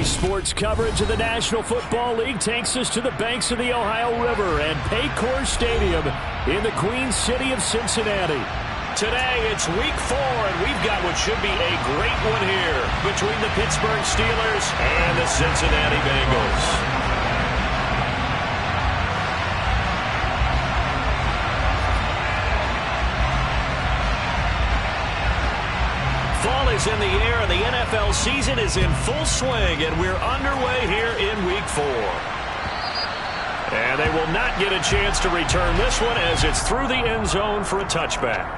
NBC Sports coverage of the National Football League takes us to the banks of the Ohio River and Paycor Stadium in the Queen City of Cincinnati. Today, it's Week 4, and we've got what should be a great one here between the Pittsburgh Steelers and the Cincinnati Bengals. Fall is in the air, and the NFL season is in full swing, and we're underway here in Week 4. And they will not get a chance to return this one as it's through the end zone for a touchback.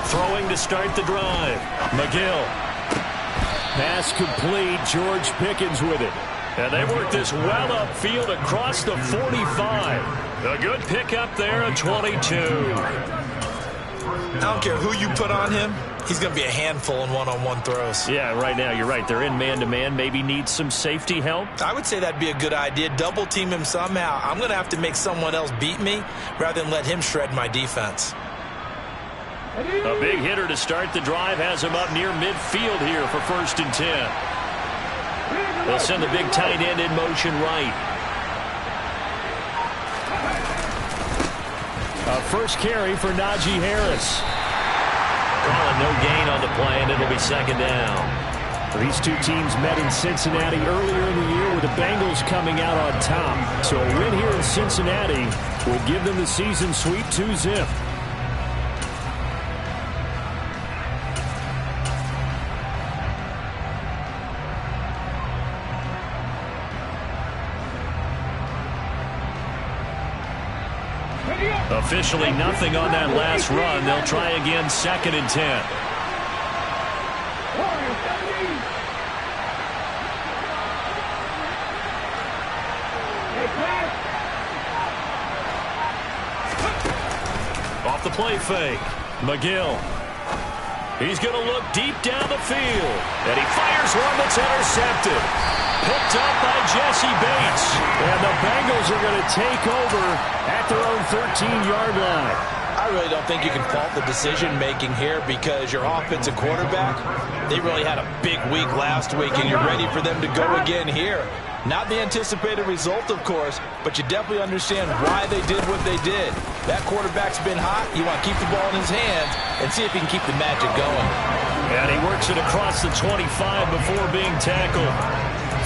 Throwing to start the drive. McGill. Pass complete. George Pickens with it. And they work this well upfield across the 45. A good pickup there at 22. I don't care who you put on him. He's going to be a handful in one-on-one throws. Yeah, right now you're right. They're in man-to-man. Maybe needs some safety help. I would say that'd be a good idea. Double team him somehow. I'm going to have to make someone else beat me rather than let him shred my defense. A big hitter to start the drive has him up near midfield here for 1st and 10. They'll send the big tight end in motion right. A first carry for Najee Harris. Calling no gain on the play, and it'll be 2nd down. These two teams met in Cincinnati earlier in the year with the Bengals coming out on top. So a win here in Cincinnati would give them the season sweep 2-zip. Officially nothing on that last run. They'll try again 2nd and 10. Off the play fake. McGill. He's going to look deep down the field. And he fires one that's intercepted. Picked up by Jesse Bates. And the Bengals are going to take over at their own 13-yard line. I really don't think you can fault the decision-making here because your offensive quarterback, they really had a big week last week, and you're ready for them to go again here. Not the anticipated result, of course, but you definitely understand why they did what they did. That quarterback's been hot. You want to keep the ball in his hands and see if he can keep the magic going. And he works it across the 25 before being tackled.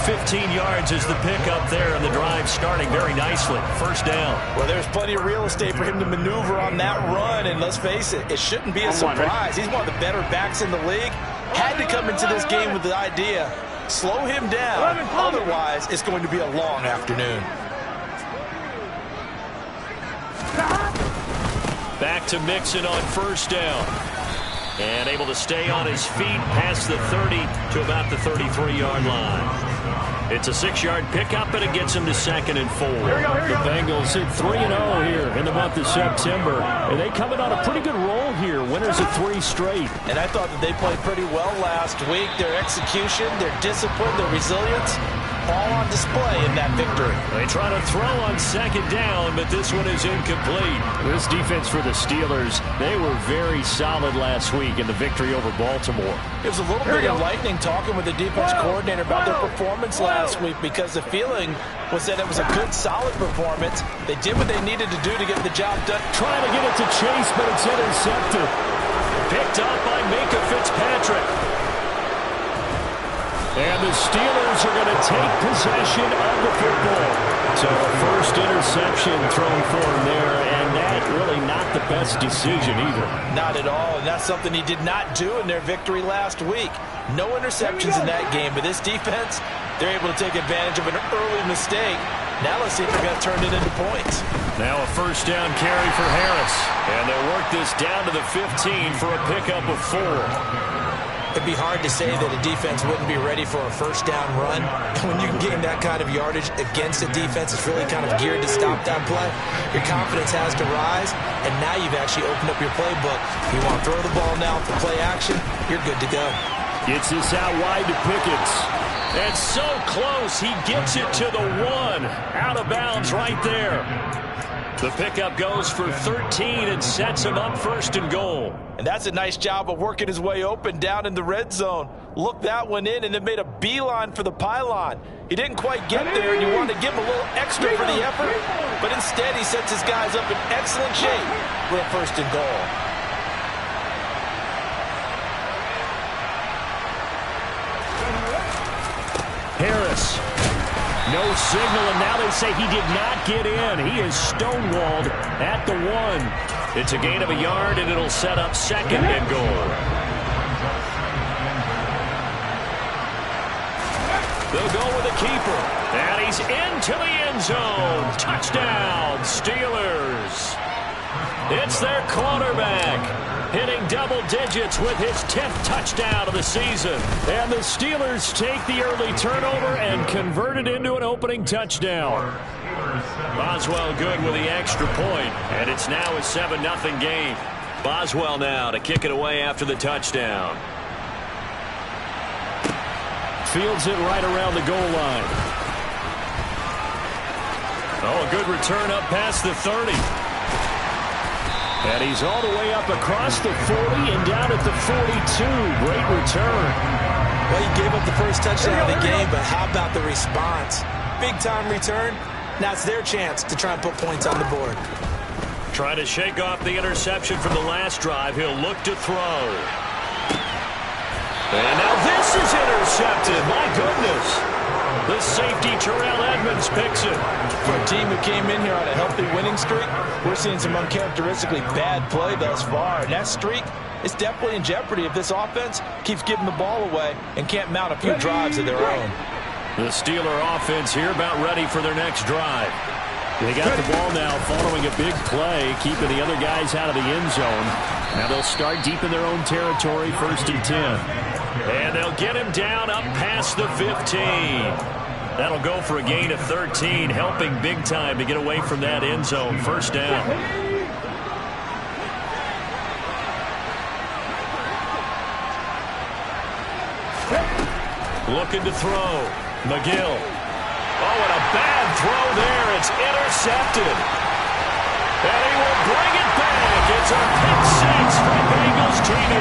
15 yards is the pickup there, and the drive starting very nicely. 1st down. Well, there's plenty of real estate for him to maneuver on that run, and let's face it, it shouldn't be a surprise. He's one of the better backs in the league. Had to come into this game with the idea, slow him down, otherwise it's going to be a long afternoon. Back to Mixon on 1st down. And able to stay on his feet past the 30 to about the 33-yard line. It's a 6-yard pickup, and it gets him to 2nd and 4. The Bengals hit 3-0 here in the month of September. And they coming on a pretty good roll here. Winners of 3 straight. And I thought that they played pretty well last week. Their execution, their discipline, their resilience, all on display in that victory. They try to throw on 2nd down, but this one is incomplete. This defense for the Steelers, they were very solid last week in the victory over Baltimore. It was a little bit enlightening talking with the defense coordinator about their performance last week because the feeling was that it was a good, solid performance. They did what they needed to do to get the job done. Trying to get it to Chase, but it's intercepted. Picked up by Minka Fitzpatrick. And the Steelers are going to take possession of the football. So a first interception thrown for him there, and that really not the best decision either. Not at all, and that's something he did not do in their victory last week. No interceptions in that game, but this defense, they're able to take advantage of an early mistake. Now let's see if they're going to turn it into points. Now a 1st down carry for Harris. And they'll work this down to the 15 for a pickup of 4. It'd be hard to say that a defense wouldn't be ready for a first down run. And when you can gain that kind of yardage against a defense, it's really kind of geared to stop that play. Your confidence has to rise, and now you've actually opened up your playbook. If you want to throw the ball now for play action, you're good to go. Gets this out wide to Pickens. And so close, he gets it to the 1. Out of bounds right there. The pickup goes for 13 and sets him up 1st and goal. And that's a nice job of working his way open down in the red zone. Looked that one in and then made a beeline for the pylon. He didn't quite get there, and you wanted to give him a little extra for the effort. But instead, he sets his guys up in excellent shape for a 1st and goal. Harris. No signal, and now they say he did not get in. He is stonewalled at the 1. It's a gain of a yard, and it'll set up 2nd and goal. They'll go with a keeper, and he's into the end zone. Touchdown, Steelers. It's their quarterback, hitting double digits with his 10th touchdown of the season. And the Steelers take the early turnover and convert it into an opening touchdown. Boswell good with the extra point, and it's now a 7-0 game. Boswell now to kick it away after the touchdown. Fields it right around the goal line. Oh, a good return up past the 30. And he's all the way up across the 40 and down at the 42. Great return. Well, he gave up the first touchdown of the game, but how about the response? Big-time return. Now it's their chance to try and put points on the board. Trying to shake off the interception from the last drive. He'll look to throw. And now this is intercepted. My goodness. The safety, Terrell Edmonds, picks it. For a team who came in here on a healthy winning streak, we're seeing some uncharacteristically bad play thus far. And that streak is definitely in jeopardy if this offense keeps giving the ball away and can't mount a few drives of their own. The Steeler offense here about ready for their next drive. They got the ball now following a big play, keeping the other guys out of the end zone. Now they'll start deep in their own territory, 1st and 10. And they'll get him down up past the 15. That'll go for a gain of 13, helping big time to get away from that end zone. 1st down. Looking to throw. McGill. Oh, and a bad throw there. It's intercepted. And he will bring it back. It's a pick 6 for Bengals TV.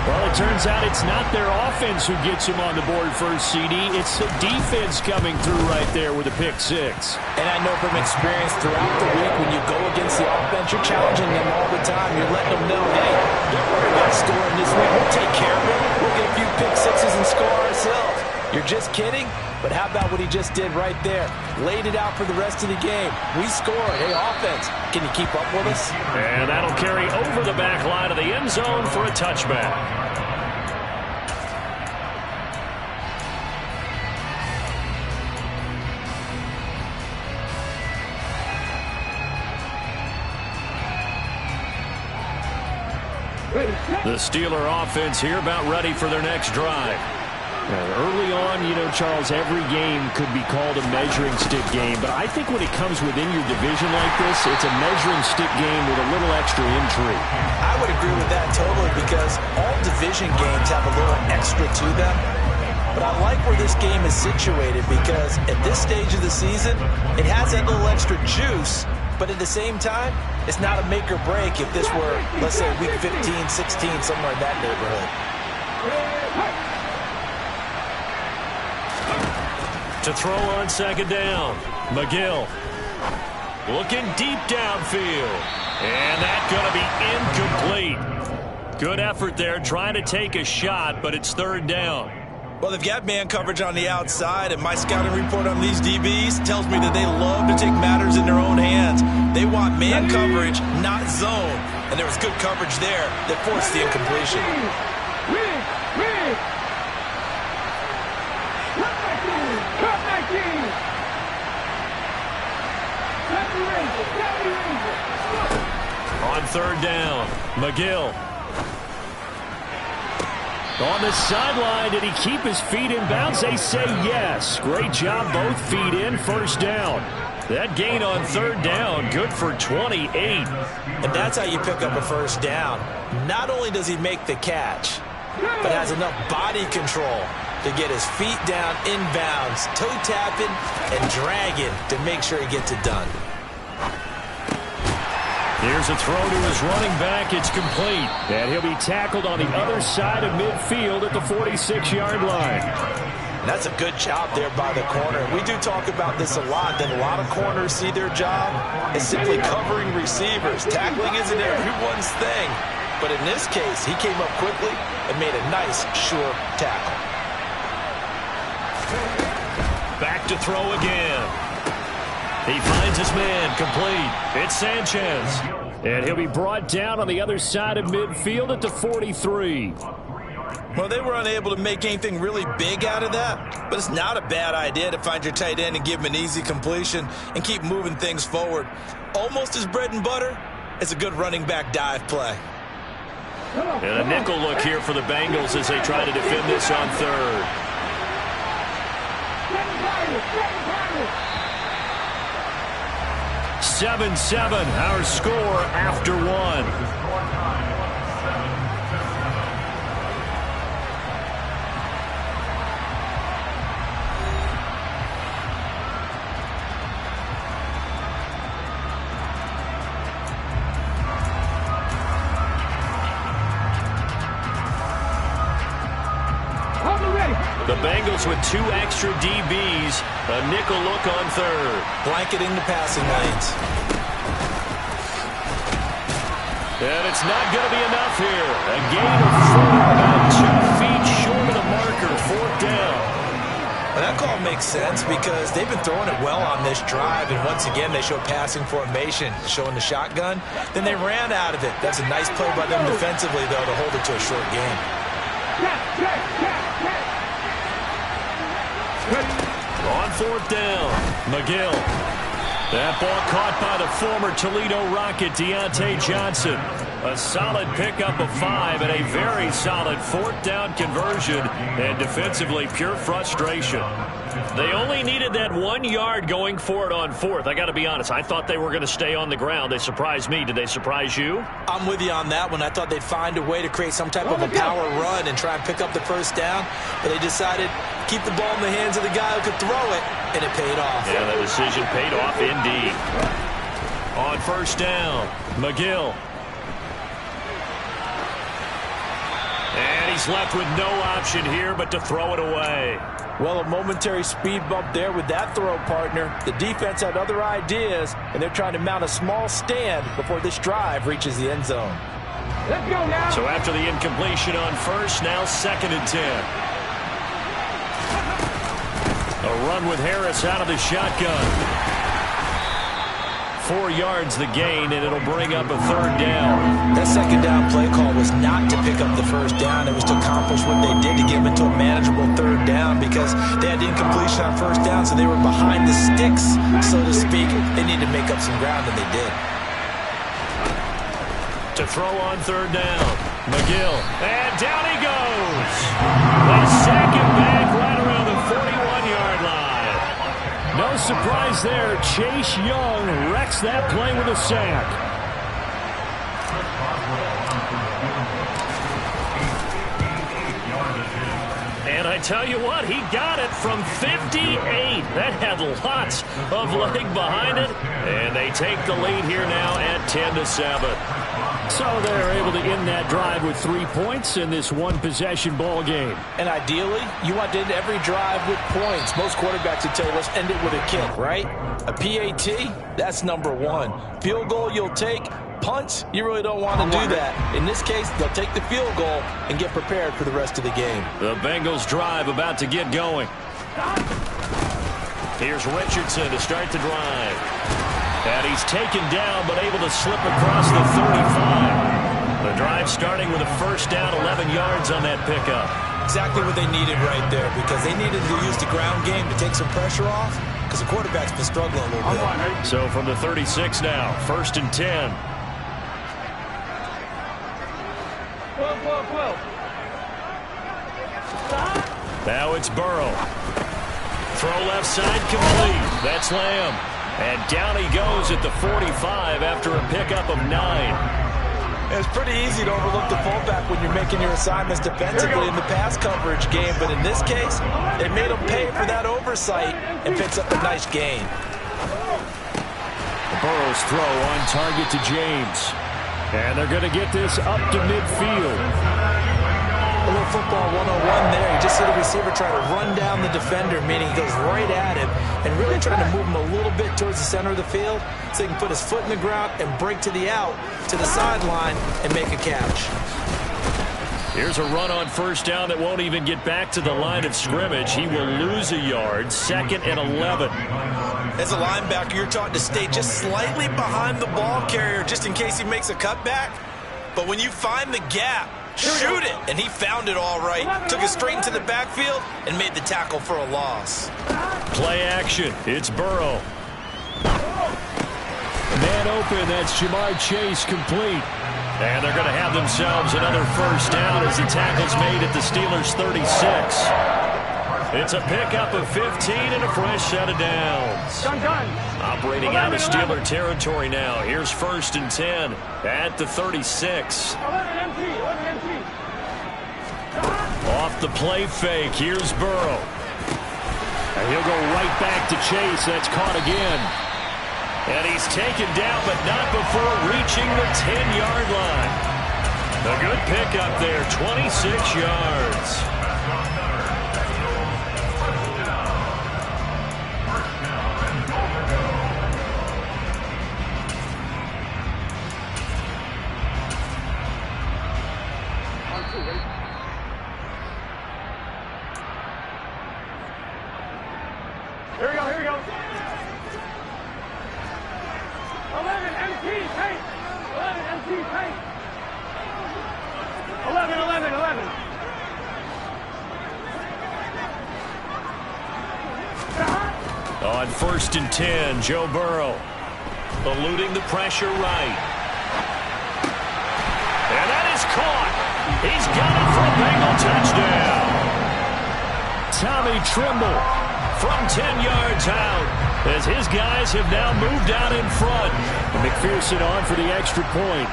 Well, it turns out it's not their offense who gets him on the board first, CD. It's the defense coming through right there with a pick 6. And I know from experience throughout the week, when you go against the offense, you're challenging them all the time. You're letting them know, hey, don't worry about scoring this week. We'll take care of it. We'll get a few pick 6s and score ourselves. You're just kidding? But how about what he just did right there? Laid it out for the rest of the game. We scored. Hey, offense, can you keep up with us? And that'll carry over the back line of the end zone for a touchback. The Steeler offense here about ready for their next drive. Early on, you know, Charles, every game could be called a measuring stick game. But I think when it comes within your division like this, it's a measuring stick game with a little extra intrigue. I would agree with that totally, because all division games have a little extra to them. But I like where this game is situated, because at this stage of the season, it has that little extra juice. But at the same time, it's not a make or break if this were, let's say, week 15, 16, somewhere in that neighborhood. To throw on 2nd down, McGill looking deep downfield, and that's going to be incomplete. Good effort there, trying to take a shot, but it's 3rd down. Well, they've got man coverage on the outside, and my scouting report on these DBs tells me that they love to take matters in their own hands. They want man coverage, not zone, and there was good coverage there that forced the incompletion. On 3rd down, McGill On the sideline, did he keep his feet in bounds? They say yes. Great job, both feet in, first down. That gain on third down, good for 28. And that's how you pick up a first down. Not only does he make the catch, but has enough body control to get his feet down inbounds, toe tapping and dragging to make sure he gets it done. Here's a throw to his running back. It's complete. And he'll be tackled on the other side of midfield at the 46-yard line. That's a good job there by the corner. We do talk about this a lot, that a lot of corners see their job as simply covering receivers. Tackling isn't everyone's thing. But in this case, he came up quickly and made a nice, sure tackle. Back to throw again. He finds his man, complete. It's Sanchez. And he'll be brought down on the other side of midfield at the 43. Well, they were unable to make anything really big out of that, but it's not a bad idea to find your tight end and give him an easy completion and keep moving things forward. Almost as bread and butter as a good running back dive play. And a nickel look here for the Bengals as they try to defend this on third. 7-7, our score after one. The Bengals with two extra DBs, a nickel look on third. Blanketing the passing lanes. And it's not going to be enough here. A gain of 4, about 2 feet short of the marker, fourth down. Well, that call makes sense because they've been throwing it well on this drive, and once again they show passing formation, showing the shotgun. Then they ran out of it. That's a nice play by them defensively, though, to hold it to a short game. On fourth down, McGill. That ball caught by the former Toledo Rocket, Deontay Johnson. A solid pickup of 5 and a very solid fourth down conversion, and defensively pure frustration. They only needed that 1 yard going for it on fourth. I got to be honest, I thought they were going to stay on the ground. They surprised me. Did they surprise you? I'm with you on that one. I thought they'd find a way to create some type of a power run and try and pick up the first down, but they decided keep the ball in the hands of the guy who could throw it, and it paid off. Yeah, the decision paid off indeed. On first down, McGill. And he's left with no option here but to throw it away. Well, a momentary speed bump there with that throw, partner. The defense had other ideas, and they're trying to mount a small stand before this drive reaches the end zone. Let's go now. So after the incompletion on first, now 2nd and 10. A run with Harris out of the shotgun. 4 yards the gain, and it'll bring up a third down. That second down play call was not to pick up the first down. It was to accomplish what they did to get them into a manageable third down because they had the incompletion on first down, so they were behind the sticks, so to speak. They needed to make up some ground, and they did. To throw on third down, McGill. And down he goes. They sack him back right around the 41-yard line. No surprise there. Chase Young wrecks that play with a sack. And I tell you what, he got it from 58. That had lots of leg behind it. And they take the lead here now at 10-7. So they're able to end that drive with 3 points in this one-possession ball game. And ideally, you want to end every drive with points. Most quarterbacks would tell you, let's end it with a kick, right? A PAT, that's number 1. Field goal you'll take. Punts, you really don't want to do that. In this case, they'll take the field goal and get prepared for the rest of the game. The Bengals drive about to get going. Here's Richardson to start the drive. And he's taken down, but able to slip across the 35. The drive starting with a first down, 11 yards on that pickup. Exactly what they needed right there, because they needed to use the ground game to take some pressure off, because the quarterback's been struggling a little bit. So from the 36 now, 1st and 10. 12. Now it's Burrow. Throw left side complete. That's Lamb. And down he goes at the 45 after a pickup of 9. It's pretty easy to overlook the fullback when you're making your assignments defensively in the pass coverage game. But in this case, they made him pay for that oversight and picks up a nice gain. Burrow's throw on target to James. And they're going to get this up to midfield. A little football 101 there. You just see the receiver try to run down the defender, meaning he goes right at him and really trying to move him a little bit towards the center of the field so he can put his foot in the ground and break to the out, to the sideline, and make a catch. Here's a run on first down that won't even get back to the line of scrimmage. He will lose a yard, 2nd and 11. As a linebacker, you're taught to stay just slightly behind the ball carrier just in case he makes a cutback. But when you find the gap, shoot it. And he found it all right. Took it straight into the backfield and made the tackle for a loss. Play action. It's Burrow. Man open. That's Jamar Chase complete. And they're going to have themselves another first down as the tackle's made at the Steelers' 36. It's a pickup of 15 and a fresh set of downs. Operating out of Steeler territory now. Here's 1st and 10 at the 36. Off the play fake. Here's Burrow. And he'll go right back to Chase. That's caught again. And he's taken down, but not before reaching the 10-yard line. A good pickup there, 26 yards. Here we go, here we go. 11 MT, paint. 11 MT, paint. 11, 11, 11. On 1st and 10, Joe Burrow eluding the pressure right. And that is caught. He's got it for a Bengal touchdown. Tommy Trimble from 10 yards out, as his guys have now moved out in front. And McPherson on for the extra point.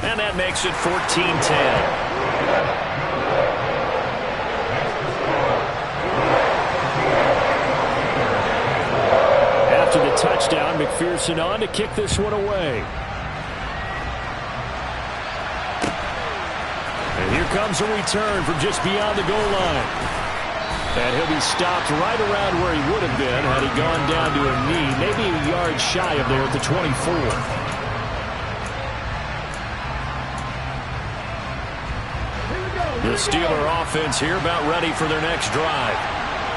And that makes it 14-10. After the touchdown, McPherson on to kick this one away. And here comes a return from just beyond the goal line. And he'll be stopped right around where he would have been had he gone down to a knee, maybe a yard shy of there at the 24. The Steeler offense here about ready for their next drive.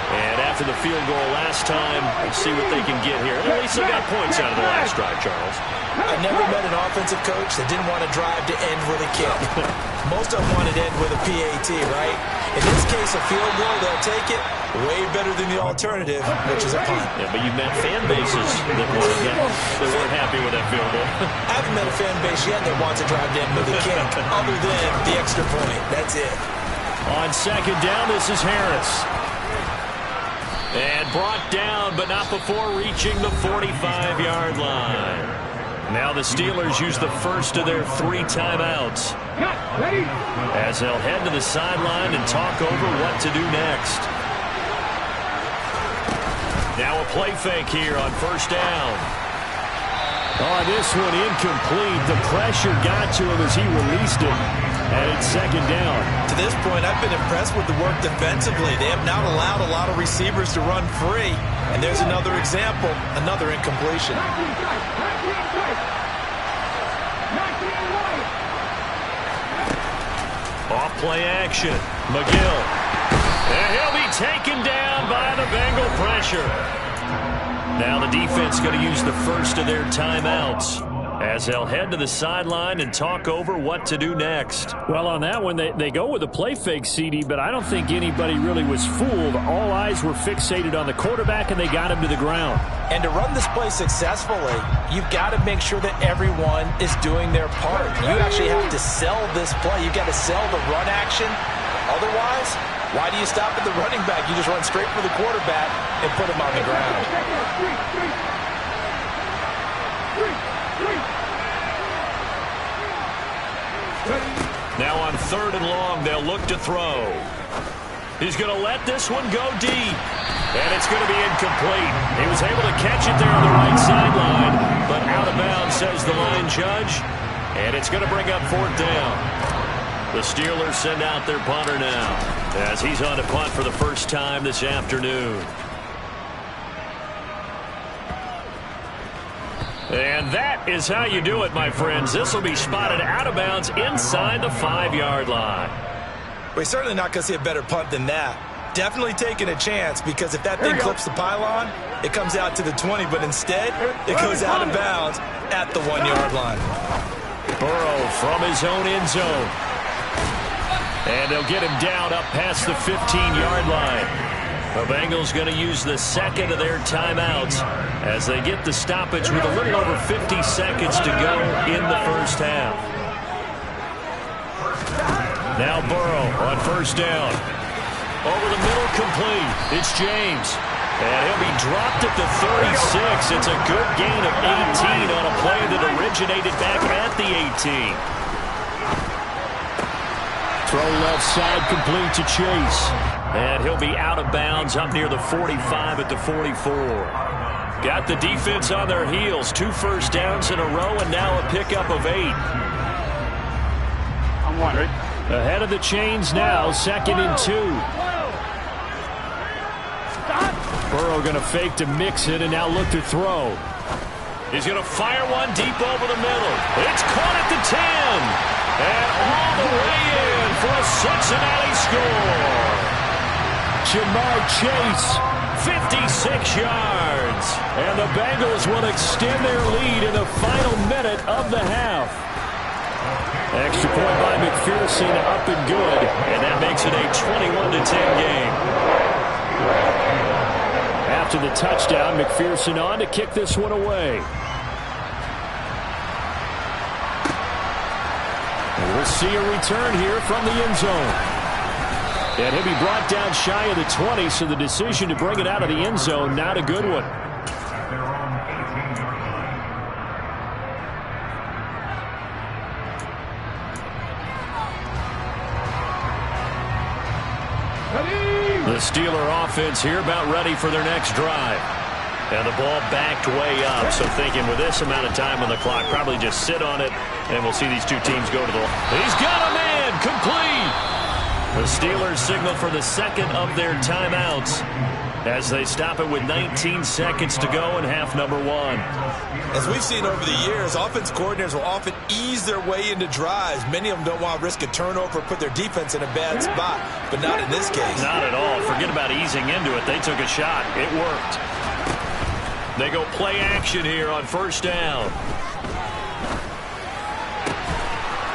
And after the field goal last time, we'll see what they can get here. At least they got points out of the last drive, Charles. I never met an offensive coach that didn't want to drive to end with a kick. Most of them want to end with a PAT, right? In this case, a field goal, they'll take it. Way better than the alternative, which is a punt. Yeah, but you've met fan bases that weren't happy with that field goal. I haven't met a fan base yet that wants to drive to end with a kick, other than the extra point. That's it. On 2nd down, this is Harris. And brought down, but not before reaching the 45-yard line. Now the Steelers use the first of their 3 timeouts, as they'll head to the sideline and talk over what to do next. Now a play fake here on 1st down. Oh, this one incomplete. The pressure got to him as he released it. And it's 2nd down. To this point, I've been impressed with the work defensively. They have not allowed a lot of receivers to run free. And there's another example, another incompletion. Off play action. McGill. And he'll be taken down by the Bengal pressure. Now the defense going to use the first of their timeouts, as they'll head to the sideline and talk over what to do next. Well, on that one, they go with a play fake, CD, but I don't think anybody really was fooled. All eyes were fixated on the quarterback, and they got him to the ground. And to run this play successfully, you've got to make sure that everyone is doing their part. You actually have to sell this play. You've got to sell the run action Otherwise, why do you stop at the running back? You just run straight for the quarterback and put him on the ground. Now on 3rd and long, they'll look to throw. He's going to let this one go deep. And it's going to be incomplete. He was able to catch it there on the right sideline, but out of bounds, says the line judge. And it's going to bring up 4th down. The Steelers send out their punter now, as he's on to punt for the first time this afternoon. And that is how you do it, my friends. This will be spotted out of bounds inside the 5-yard line. We're certainly not going to see a better punt than that. Definitely taking a chance, because if that thing clips the pylon, it comes out to the 20, but instead, it goes out of bounds at the 1-yard line. Burrow from his own end zone. And they'll get him down up past the 15-yard line. The Bengals going to use the second of their timeouts as they get the stoppage with a little over 50 seconds to go in the first half. Now Burrow on 1st down. Over the middle, complete. It's James. And he'll be dropped at the 36. It's a good gain of 18 on a play that originated back at the 18. Throw left side, complete to Chase. And he'll be out of bounds up near the 45 at the 44. Got the defense on their heels. 2 first downs in a row, and now a pickup of 8. I'm wondering. Ahead of the chains now, 2nd and 2. Burrow going to fake to mix it and now look to throw. He's going to fire one deep over the middle. It's caught at the 10. And all the way in for a Cincinnati score. Jamar Chase, 56 yards. and the Bengals will extend their lead in the final minute of the half. Extra point by McPherson, up and good, and that makes it a 21-10 game. After the touchdown, McPherson on to kick this one away. And we'll see a return here from the end zone. And he'll be brought down shy of the 20, so the decision to bring it out of the end zone, not a good one. The Steeler offense here about ready for their next drive. And the ball backed way up, so thinking with this amount of time on the clock, probably just sit on it, and we'll see these two teams go to the line. He's got a man, complete! The Steelers signal for the second of their timeouts as they stop it with 19 seconds to go in half number one. As we've seen over the years, offense coordinators will often ease their way into drives. Many of them don't want to risk a turnover or put their defense in a bad spot, but not in this case. Not at all. Forget about easing into it. They took a shot. It worked. They go play action here on first down.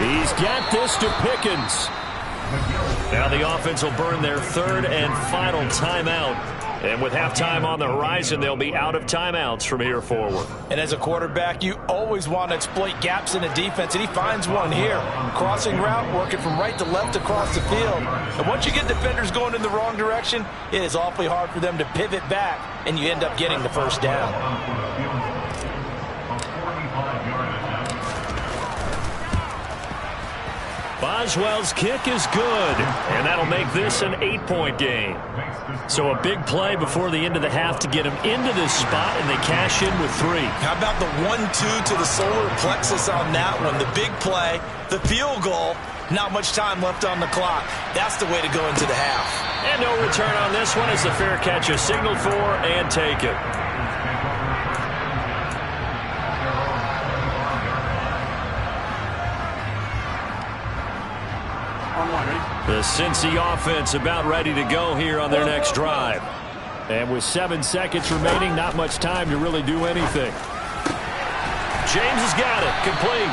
He's got this to Pickens. Now the offense will burn their third and final timeout. And with halftime on the horizon, they'll be out of timeouts from here forward. And as a quarterback, you always want to exploit gaps in the defense, and he finds one here. Crossing route, working from right to left across the field. And once you get defenders going in the wrong direction, it is awfully hard for them to pivot back, and you end up getting the first down. Boswell's kick is good, and that'll make this an 8-point game. So a big play before the end of the half to get him into this spot, and they cash in with 3. How about the 1-2 to the solar plexus on that one? The big play, the field goal, not much time left on the clock. That's the way to go into the half. And no return on this one as the fair catch is signaled for and taken. The Cincy offense about ready to go here on their next drive. And with 7 seconds remaining, not much time to really do anything. James has got it, complete.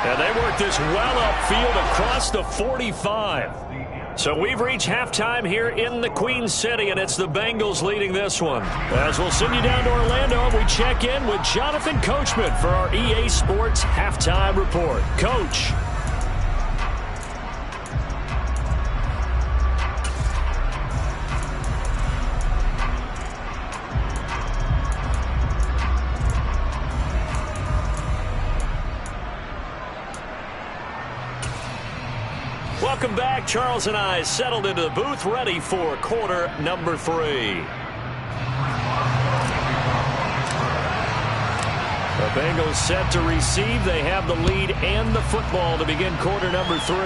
And they work this well upfield across the 45. So we've reached halftime here in the Queen City, and it's the Bengals leading this one. As we'll send you down to Orlando, we check in with Jonathan Coachman for our EA Sports Halftime Report. Coach. Welcome back. Charles and I settled into the booth, ready for quarter number 3. The Bengals set to receive. They have the lead and the football to begin quarter number 3.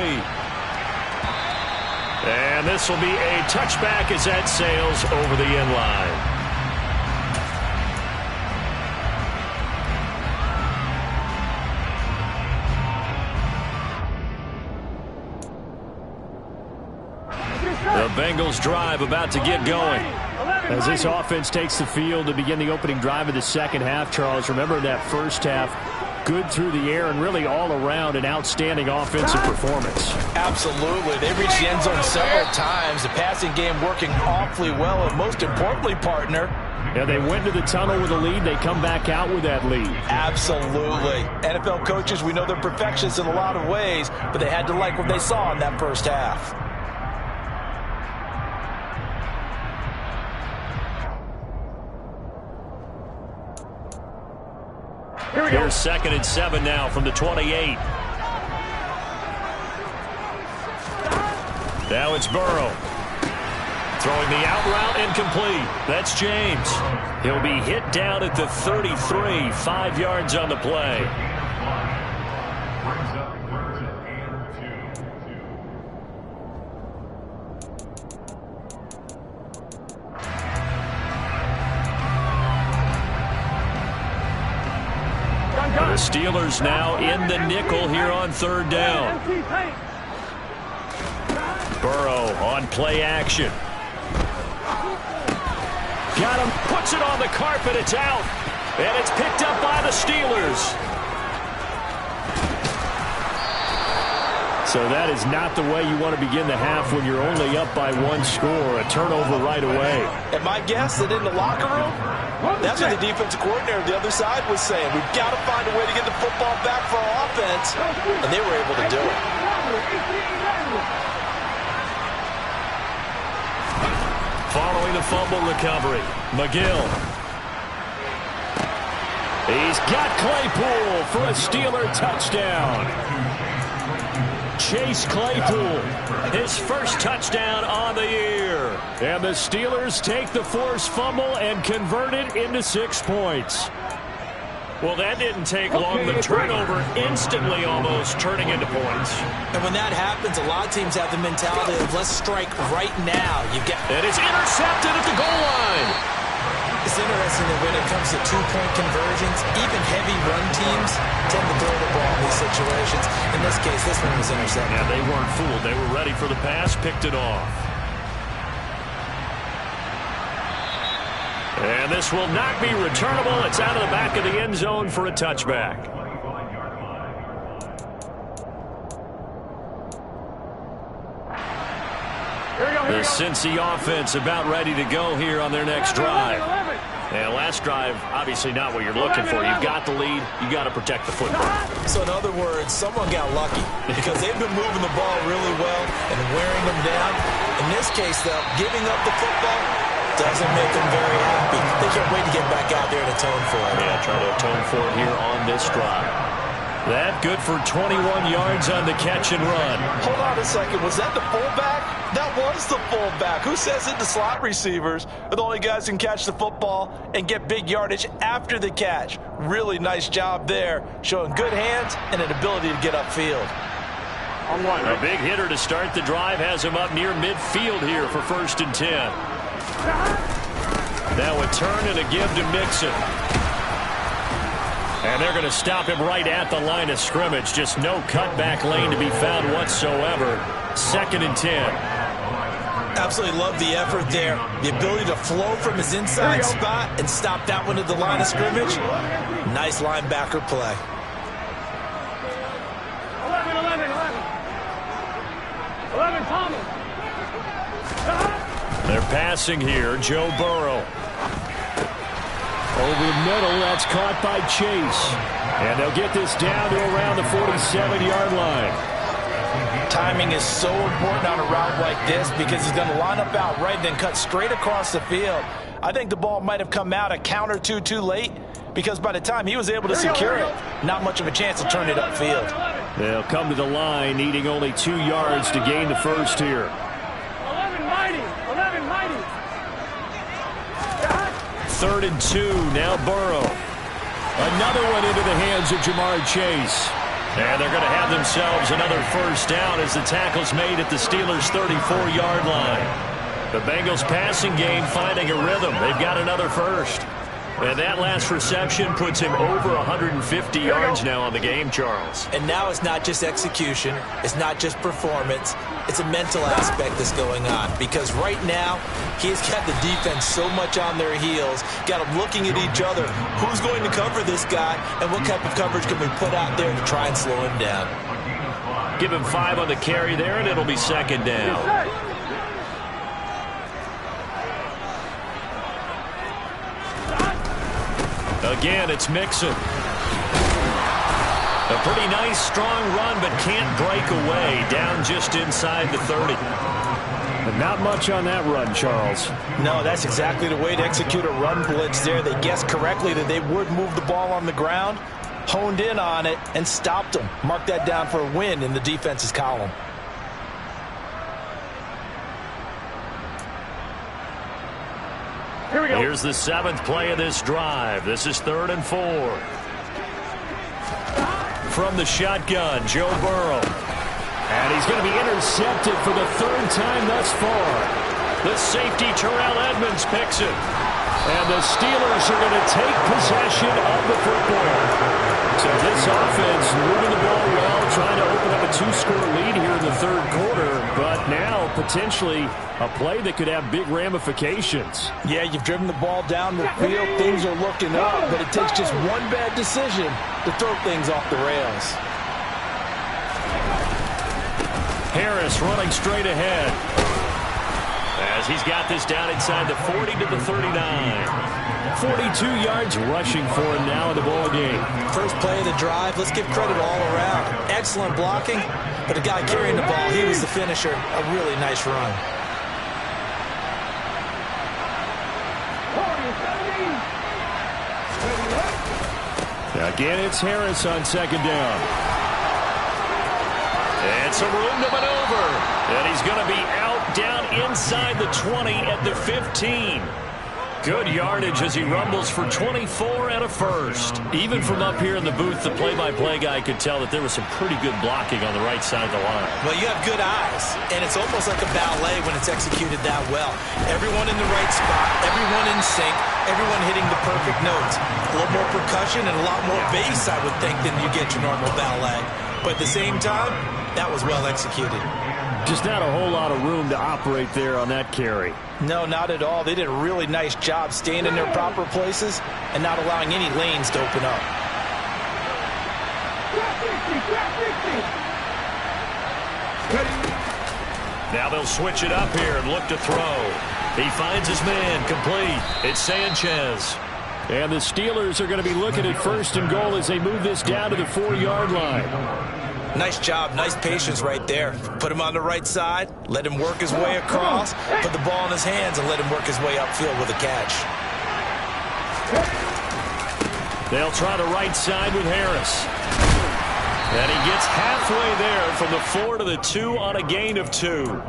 And this will be a touchback as that sails over the end line. The Bengals drive about to get going. As this offense takes the field to begin the opening drive of the second half, Charles, remember that first half, good through the air and really all around an outstanding offensive performance. Absolutely. They reached the end zone several times. The passing game working awfully well, and most importantly, partner, yeah, they went to the tunnel with a lead. They come back out with that lead. Absolutely. NFL coaches, we know they're perfectionists in a lot of ways, but they had to like what they saw in that first half. Here's 2nd and 7 now from the 28. Now it's Burrow. Throwing the out route incomplete. That's James. He'll be hit down at the 33, 5 yards on the play. The Steelers now in the nickel here on 3rd down. Burrow on play action. Got him, puts it on the carpet, it's out. And it's picked up by the Steelers. So that is not the way you want to begin the half when you're only up by 1 score. A turnover right away. And my guess that in the locker room, that's what the defensive coordinator on the other side was saying. We've got to find a way to get the football back for our offense. And they were able to do it. Following the fumble recovery, McGill. He's got Claypool for a Steeler touchdown. Chase Claypool, his first touchdown on the year. And the Steelers take the forced fumble and convert it into 6 points. Well, that didn't take long. The turnover instantly almost turning into points. And when that happens, a lot of teams have the mentality of let's strike right now. And it's intercepted at the goal line. It's interesting that when it comes to 2-point conversions, even heavy run teams tend to throw the ball in these situations. In this case, this one was intercepted. Yeah, they weren't fooled. They were ready for the pass, picked it off. And this will not be returnable. It's out of the back of the end zone for a touchback. The Cincy offense about ready to go here on their next drive. And last drive, obviously not what you're looking for. You've got the lead. You've got to protect the football. So in other words, someone got lucky because they've been moving the ball really well and wearing them down. In this case, though, giving up the football doesn't make them very happy. They can't wait to get back out there and atone for it. Yeah, try to atone for it here on this drive. That good for 21 yards on the catch and run. Hold on a second. Was that the fullback? That was the fullback. Who says it? The slot receivers are the only guys who can catch the football and get big yardage after the catch. Really nice job there, showing good hands and an ability to get upfield. A big hitter to start the drive has him up near midfield here for 1st and 10. Now a turn and a give to Mixon. And they're going to stop him right at the line of scrimmage. Just no cutback lane to be found whatsoever. 2nd and 10. Absolutely love the effort there. The ability to flow from his inside spot and stop that one at the line of scrimmage. Nice linebacker play. 11, Thomas. They're passing here. Joe Burrow. Over the middle, that's caught by Chase. And they'll get this down to around the 47-yard line. Timing is so important on a route like this because he's going to line up out right and then cut straight across the field. I think the ball might have come out a count or two too late because by the time he was able to secure it, not much of a chance to turn it upfield. They'll come to the line, needing only 2 yards to gain the first here. 11 mighty. 11 mighty. 3rd and 2. Now Burrow. Another one into the hands of Jamar Chase. And they're going to have themselves another first down as the tackle's made at the Steelers' 34-yard line. The Bengals passing game finding a rhythm. They've got another first. And that last reception puts him over 150 yards now on the game, Charles. And now it's not just execution. It's not just performance. It's a mental aspect that's going on. Because right now, he's got the defense so much on their heels, got them looking at each other. Who's going to cover this guy, and what type of coverage can we put out there to try and slow him down? Give him 5 on the carry there, and it'll be 2nd down. Again, it's Mixon. A pretty nice, strong run, but can't break away. Down just inside the 30. But not much on that run, Charles. No, that's exactly the way to execute a run blitz there. They guessed correctly that they would move the ball on the ground, honed in on it, and stopped them. Mark that down for a win in the defense's column. Here we go. Here's the 7th play of this drive. This is 3rd and 4. From the shotgun, Joe Burrow. And he's going to be intercepted for the 3rd time thus far. The safety, Terrell Edmonds, picks it. And the Steelers are going to take possession of the football. So this offense moving the ball well, trying to open up a 2-score lead here in the 3rd quarter. But now, potentially, a play that could have big ramifications. Yeah, you've driven the ball down the field. Things are looking up, but it takes just one bad decision to throw things off the rails. Harris running straight ahead. As he's got this down inside the 40 to the 39. 42 yards rushing for him now in the ball game. First play of the drive, let's give credit all around. Excellent blocking, but the guy carrying the ball, he was the finisher. A really nice run. Again, it's Harris on 2nd down. And some room to maneuver. And he's going to be out down inside the 20 at the 15. Good yardage as he rumbles for 24 and a first. Even from up here in the booth, the play-by-play guy could tell that there was some pretty good blocking on the right side of the line. Well, you have good eyes, and it's almost like a ballet when it's executed that well. Everyone in the right spot, everyone in sync, everyone hitting the perfect notes. A little more percussion and a lot more bass, I would think, than you get your normal ballet. But at the same time, that was well executed. Just not a whole lot of room to operate there on that carry. No, not at all. They did a really nice job staying in their proper places and not allowing any lanes to open up. Now they'll switch it up here and look to throw. He finds his man, complete. It's Sanchez. And the Steelers are going to be looking at 1st and goal as they move this down to the 4-yard line. Nice job, nice patience right there. Put him on the right side, let him work his way across, put the ball in his hands, and let him work his way upfield with a catch. They'll try the right side with Harris. And he gets halfway there from the 4 to the 2 on a gain of 2.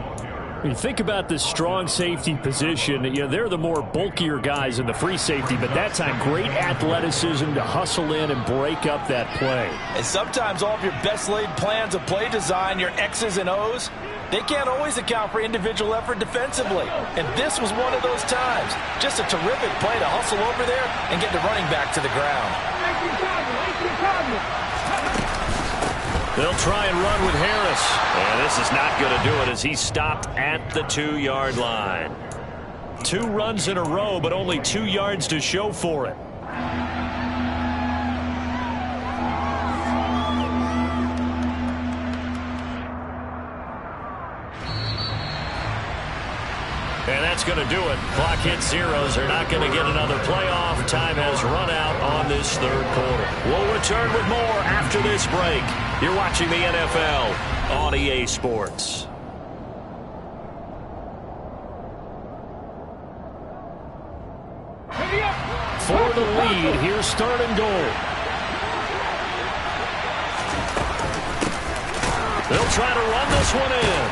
When you think about this strong safety position, you know, they're the more bulkier guys in the free safety, but that time great athleticism to hustle in and break up that play. And sometimes all of your best laid plans of play design, your X's and O's, they can't always account for individual effort defensively. And this was one of those times. Just a terrific play to hustle over there and get the running back to the ground. They'll try and run with Harris. And this is not going to do it as he's stopped at the 2-yard line. 2 runs in a row, but only 2 yards to show for it. And that's going to do it. Clock hits zeros. They're not going to get another playoff. Time has run out on this 3rd quarter. We'll return with more after this break. You're watching the NFL on EA Sports. For the lead, here's 3rd and goal. They'll try to run this one in.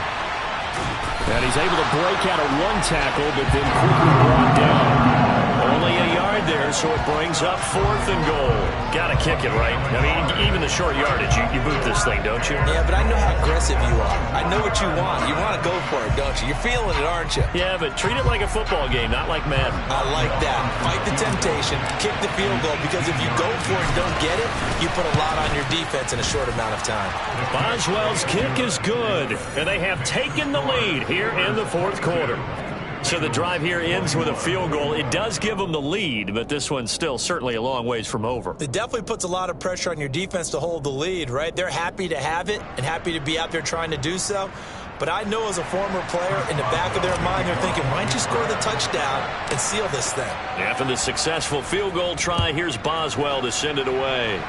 And he's able to break out of one tackle, but then quickly brought down. Only a yard there, so it brings up 4th and goal. Got to kick it, right? I mean, even the short yardage, you boot this thing, don't you? Yeah, but I know how aggressive you are. I know what you want. You want to go for it, don't you? You're feeling it, aren't you? Yeah, but treat it like a football game, not like Madden. I like that. Fight the temptation, kick the field goal, because if you go for it and don't get it, you put a lot on your defense in a short amount of time. Boswell's kick is good, and they have taken the lead here in the 4th quarter. So the drive here ends with a field goal. It does give them the lead, but this one's still certainly a long ways from over. It definitely puts a lot of pressure on your defense to hold the lead, right? They're happy to have it and happy to be out there trying to do so. But I know as a former player, in the back of their mind, they're thinking, why don't you score the touchdown and seal this thing? After the successful field goal try, here's Boswell to send it away.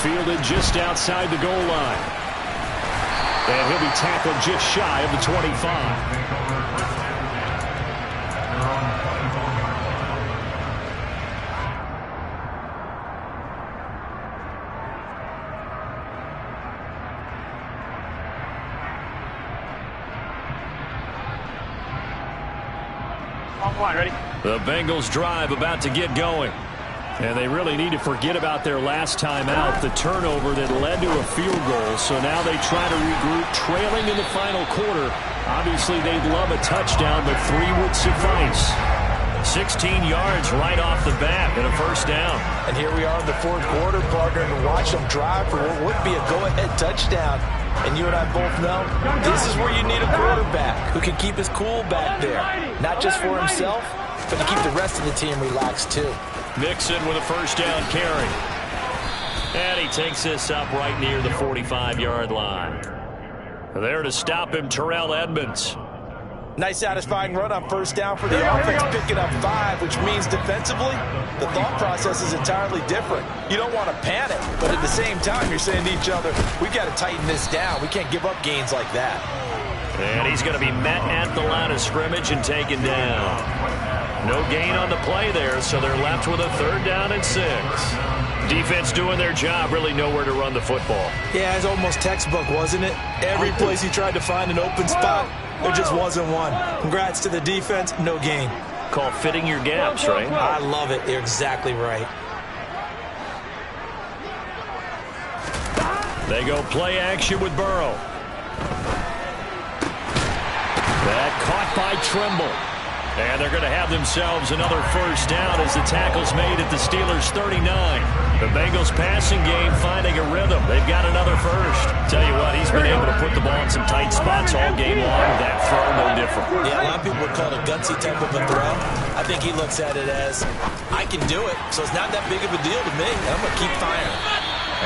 Fielded just outside the goal line. And he'll be tackled just shy of the 25. Ready? The Bengals drive about to get going. And they really need to forget about their last time out, the turnover that led to a field goal. So now they try to regroup, trailing in the final quarter. Obviously, they'd love a touchdown, but 3 would suffice. 16 yards right off the bat and a first down. And here we are in the 4th quarter, partner, and watch them drive for what would be a go-ahead touchdown. And you and I both know this is where you need a quarterback who can keep his cool back there, not just for himself, but to keep the rest of the team relaxed too. Mixon with a first down carry. And he takes this up right near the 45-yard line. There to stop him, Terrell Edmonds. Nice satisfying run on first down for the offense, picking up 5, which means defensively, the thought process is entirely different. You don't want to panic, but at the same time, you're saying to each other, we've got to tighten this down. We can't give up gains like that. And he's going to be met at the line of scrimmage and taken down. No gain on the play there, so they're left with a 3rd down and 6. Defense doing their job, really nowhere to run the football. Yeah, it's almost textbook, wasn't it? Every place he tried to find an open spot, there just wasn't one. Congrats to the defense, no gain. Called fitting your gaps, right? I love it. You're exactly right. They go play action with Burrow. That caught by Trimble. And they're going to have themselves another first down as the tackle's made at the Steelers' 39. The Bengals passing game finding a rhythm. They've got another first. Tell you what, he's been able to put the ball in some tight spots all game long. That throw, no different. Yeah, a lot of people would call it a gutsy type of a throw. I think he looks at it as, I can do it, so it's not that big of a deal to me. I'm going to keep firing.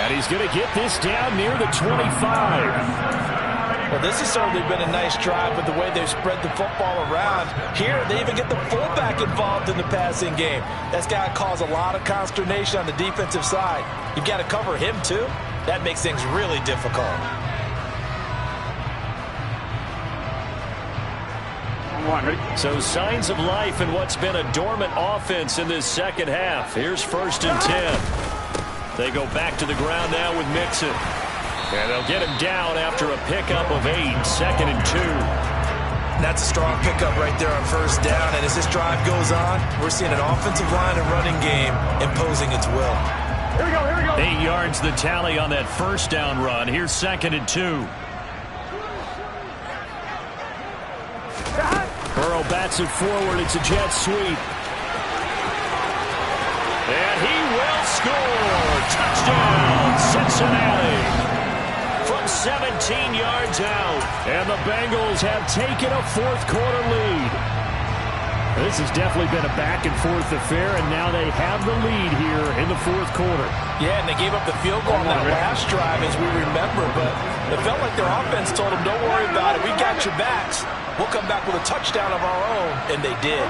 And he's going to get this down near the 25. Well, this has certainly been a nice drive with the way they've spread the football around. Here, they even get the fullback involved in the passing game. That's got to cause a lot of consternation on the defensive side. You've got to cover him, too. That makes things really difficult. So signs of life in what's been a dormant offense in this second half. Here's 1st and 10. They go back to the ground now with Mixon. And they'll get him down after a pickup of 8, 2nd and 2. That's a strong pickup right there on first down. And as this drive goes on, we're seeing an offensive line and running game imposing its will. Here we go, here we go. 8 yards the tally on that first down run. Here's 2nd and 2. Burrow bats it forward. It's a jet sweep. And he will score. Touchdown, Cincinnati. From 17 yards out. And the Bengals have taken a 4th quarter lead. This has definitely been a back-and-forth affair, and now they have the lead here in the 4th quarter. Yeah, and they gave up the field goal on that last drive, as we remember, but it felt like their offense told them, don't worry about it, we got your backs. We'll come back with a touchdown of our own, and they did.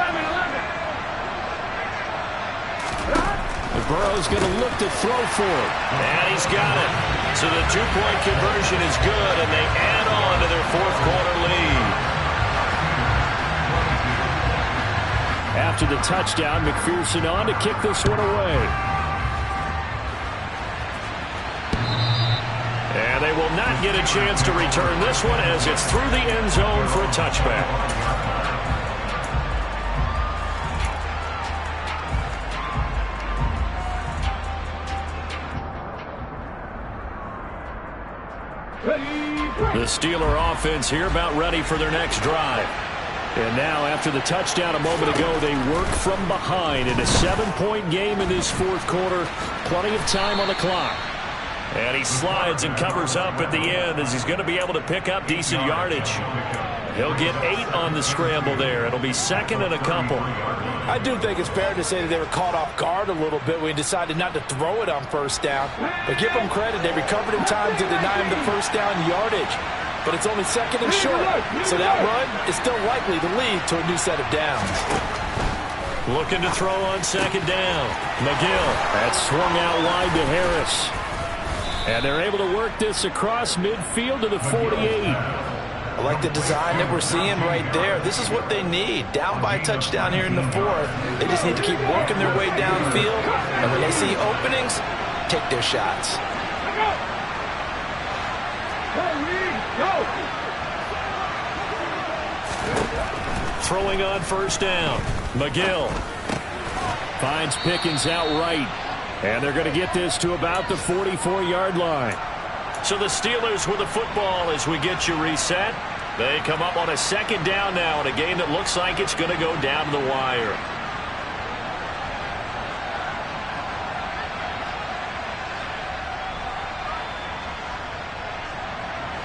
Burrow's going to look to throw for it. And he's got it. So the 2-point conversion is good, and they add on to their 4th quarter lead. After the touchdown, McPherson on to kick this one away. And they will not get a chance to return this one as it's through the end zone for a touchback. The Steeler offense here about ready for their next drive. And now after the touchdown a moment ago, they work from behind in a 7-point game in this fourth quarter. Plenty of time on the clock. And he slides and covers up at the end as he's going to be able to pick up decent yardage. He'll get 8 on the scramble there. It'll be second and a couple. I do think it's fair to say that they were caught off guard a little bit when he decided not to throw it on first down. But give them credit. They recovered in time to deny him the first down yardage. But it's only second and short. So that run is still likely to lead to a new set of downs. Looking to throw on second down. McGill. That's swung out wide to Harris. And they're able to work this across midfield to the 48. I like the design that we're seeing right there. This is what they need. Down by a touchdown here in the fourth. They just need to keep working their way downfield. And when they see openings, take their shots. Throwing on first down. McGill. Finds Pickens outright. And they're going to get this to about the 44-yard line. So the Steelers with the football as we get you reset. They come up on a second down now in a game that looks like it's going to go down to the wire.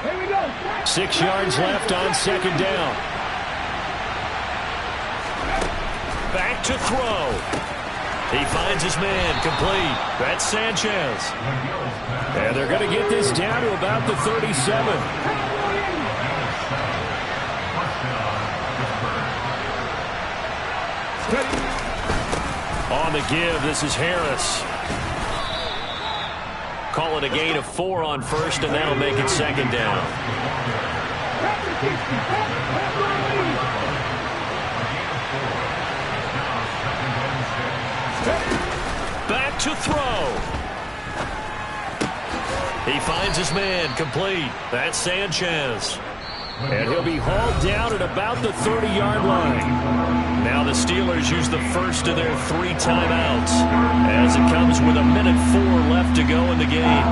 Here we go. 6 yards left on second down. Back to throw. He finds his man complete. That's Sanchez. And they're going to get this down to about the 37. On the give, this is Harris. Call it a gain of 4 on first, and that'll make it second down. Back to throw. He finds his man complete. That's Sanchez. And he'll be hauled down at about the 30-yard line. Now the Steelers use the first of their 3 timeouts as it comes with 1:04 left to go in the game.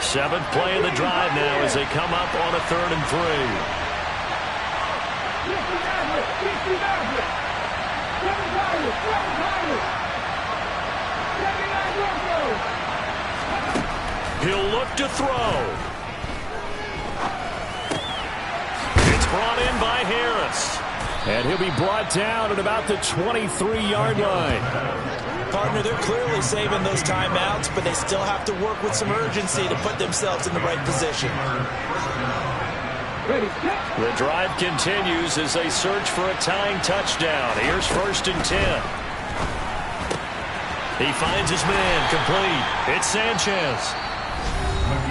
Seventh play of the drive now as they come up on a 3rd and 3. He'll look to throw. It's brought in by Harris. And he'll be brought down at about the 23-yard line. Partner, they're clearly saving those timeouts, but they still have to work with some urgency to put themselves in the right position. The drive continues as they search for a tying touchdown. Here's 1st and 10. He finds his man complete. It's Sanchez.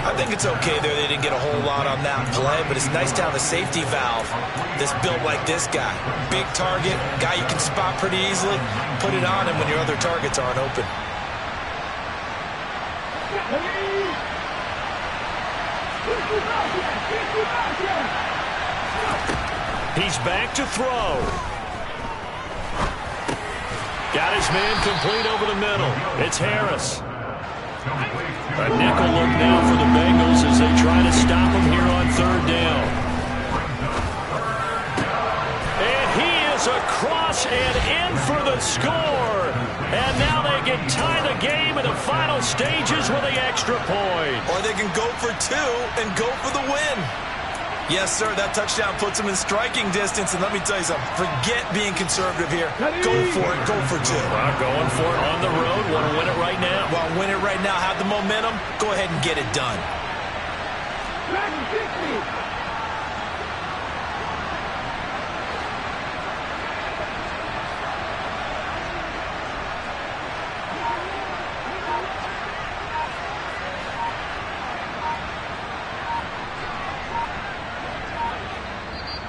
I think it's okay there. They didn't get a whole lot on that play, but it's nice to have a safety valve that's built like this guy. Big target, guy you can spot pretty easily. Put it on him when your other targets aren't open. He's back to throw. Got his man complete over the middle. It's Harris. A nickel look now for the Bengals as they try to stop him here on 3rd down. And he is across and in for the score. And now they can tie the game in the final stages with the extra point. Or they can go for 2 and go for the win. Yes, sir, that touchdown puts them in striking distance. And let me tell you something, forget being conservative here. Go for it, go for 2. Well, going for it on the road. Want to win it right now? Want to win it right now, have the momentum, go ahead and get it done.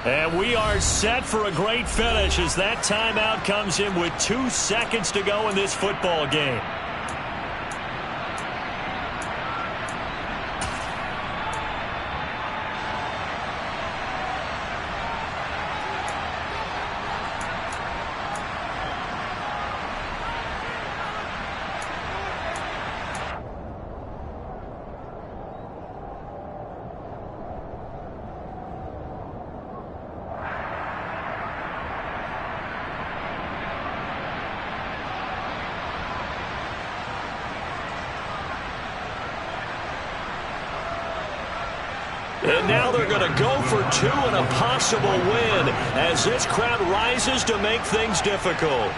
And we are set for a great finish as that timeout comes in with 2 seconds to go in this football game. And now they're going to go for 2 and a possible win as this crowd rises to make things difficult.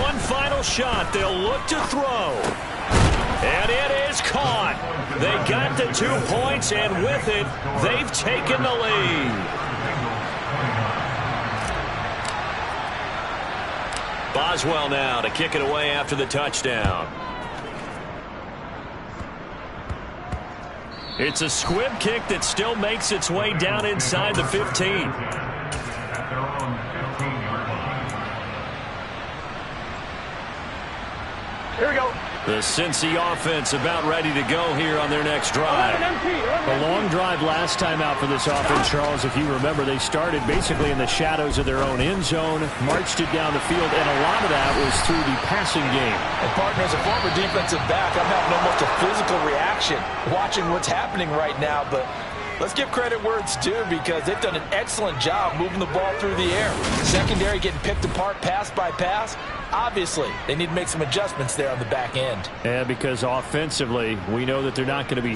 One final shot. They'll look to throw. And it is caught. They got the 2 points, and with it, they've taken the lead. Boswell now to kick it away after the touchdown. It's a squib kick that still makes its way down inside the 15. Here we go. The Cincy offense about ready to go here on their next drive. A long drive last time out for this offense, Charles. If you remember, they started basically in the shadows of their own end zone, marched it down the field, and a lot of that was through the passing game. And, partner, as a former defensive back, I'm having almost a physical reaction watching what's happening right now. But let's give credit where it's due because they've done an excellent job moving the ball through the air. Secondary getting picked apart pass by pass. Obviously, they need to make some adjustments there on the back end. And because offensively, we know that they're not going to be